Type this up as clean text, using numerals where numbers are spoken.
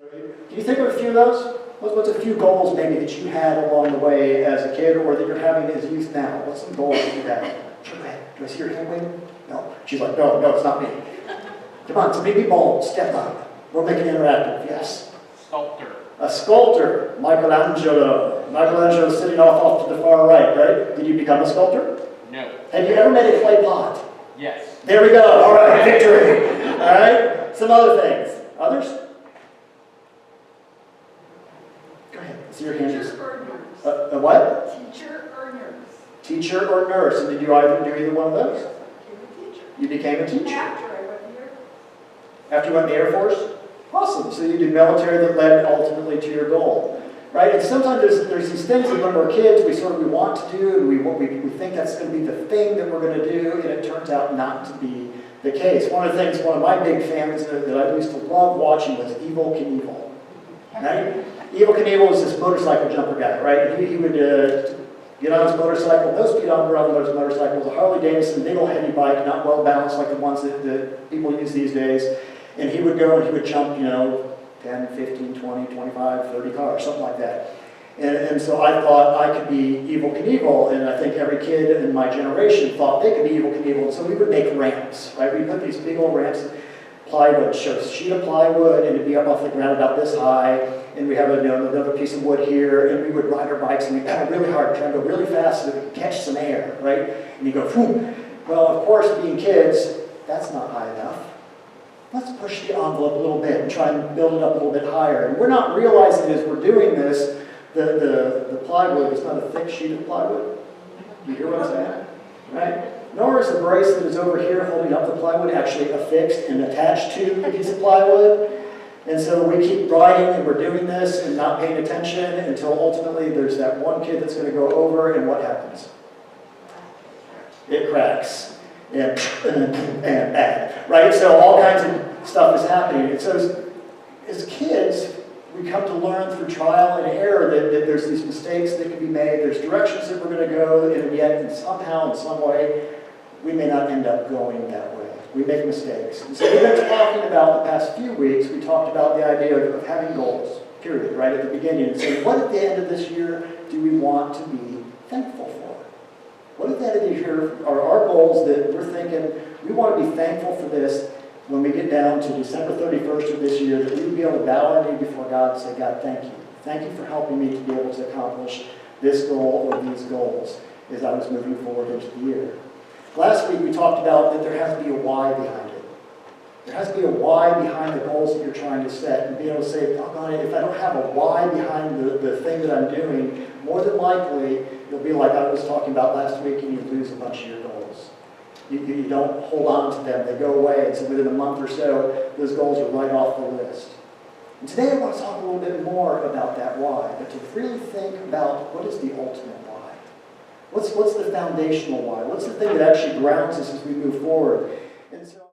Can you think of a few of those? What's a few goals maybe that you had along the way as a kid or that you're having as youth now? What's some goals that you had? Sure, go ahead. Do I see your hand waving? No. She's like, no, it's not me. Come on, so be bold. Step up. We'll make it interactive. Yes? Sculptor. A sculptor. Michelangelo. Michelangelo's sitting off to the far right, right? Did you become a sculptor? No. Have you ever made a clay pot? Yes. There we go. All right, victory. All right? Some other things. Others? Go ahead. See your hand. Teacher or nurse? A what? Teacher or nurse? Teacher or nurse. And did you either do either one of those? Teacher. You became a teacher. After I went here. After you went in the Air Force? Awesome. So you did military that led ultimately to your goal. Right? And sometimes there's these things that when we're kids we want to do, and we think that's going to be the thing that we're going to do, and it turns out not to be the case. One of my big fans that I used to love watching was Evel Knievel. Right? Evel Knievel was this motorcycle jumper guy, right? He would get on his motorcycle, no speed on those motorcycles, a Harley Davidson, big old heavy bike, not well balanced like the ones that people use these days. And he would go and he would jump, 10, 15, 20, 25, 30 cars, something like that. And so I thought I could be Evel Knievel, and I think every kid in my generation thought they could be Evel Knievel, and so we would make ramps, right? We put these big old ramps, plywood, sheet of plywood, and it'd be up off the ground about this high, and we have another piece of wood here, and we would ride our bikes, and we pedal really hard, try to go really fast so that we could catch some air, right? And you go, whew. Well, of course, being kids, that's not high enough. Let's push the envelope a little bit and try and build it up a little bit higher. And we're not realizing as we're doing this, the plywood is not a thick sheet of plywood. You hear what I'm saying? Right? Nor is the brace that is over here holding up the plywood actually affixed and attached to the piece of plywood. And so we keep riding and we're doing this and not paying attention until ultimately there's that one kid that's going to go over, and what happens? It cracks. And bad, right? So all kinds of stuff is happening. And so as kids, we come to learn through trial and error that there's these mistakes that can be made, there's directions that we're going to go, and yet somehow, in some way, we may not end up going that way. We make mistakes. And so we've been talking about the past few weeks, we talked about the idea of having goals, period, right at the beginning, and saying, what at the end of this year do we want to be thankful for? What at the end of the year are our goals that we're thinking, we want to be thankful for this when we get down to December 31st of this year, that we would be able to bow our knee before God and say, God, thank you. Thank you for helping me to be able to accomplish this goal or these goals as I was moving forward into the year. Last week we talked about that there has to be a why behind it. There has to be a why behind the goals that you're trying to set, and be able to say, doggone it, if I don't have a why behind the thing that I'm doing, more than likely you'll be like I was talking about last week, and you lose a bunch of your goals. You don't hold on to them, they go away, and so within a month or so, those goals are right off the list. And today I want to talk a little bit more about that why, but to really think about what is the ultimate why. What's the foundational why? What's the thing that actually grounds us as we move forward? And so